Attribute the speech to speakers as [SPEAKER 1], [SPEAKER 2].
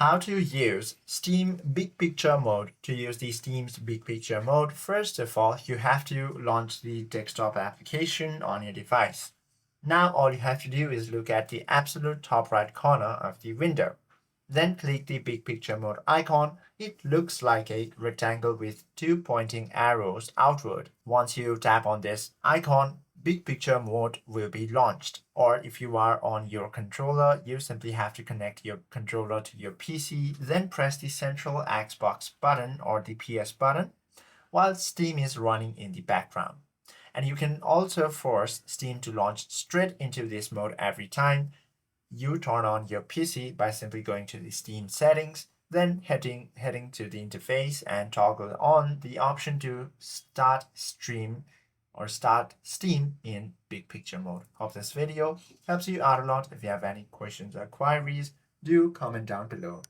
[SPEAKER 1] How to use Steam Big Picture mode. To use the Steam's Big Picture mode, first of all, you have to launch the desktop application on your device. Now all you have to do is look at the absolute top right corner of the window. Then click the Big Picture mode icon. It looks like a rectangle with two pointing arrows outward. Once you tap on this icon, Big Picture mode will be launched. Or if you are on your controller, you simply have to connect your controller to your PC, then press the central Xbox button or the PS button while Steam is running in the background. And you can also force Steam to launch straight into this mode every time you turn on your PC by simply going to the Steam settings, then heading to the interface and toggle on the option to start stream or start Steam in big picture mode. Hope this video helps you out a lot. If you have any questions or queries, do comment down below.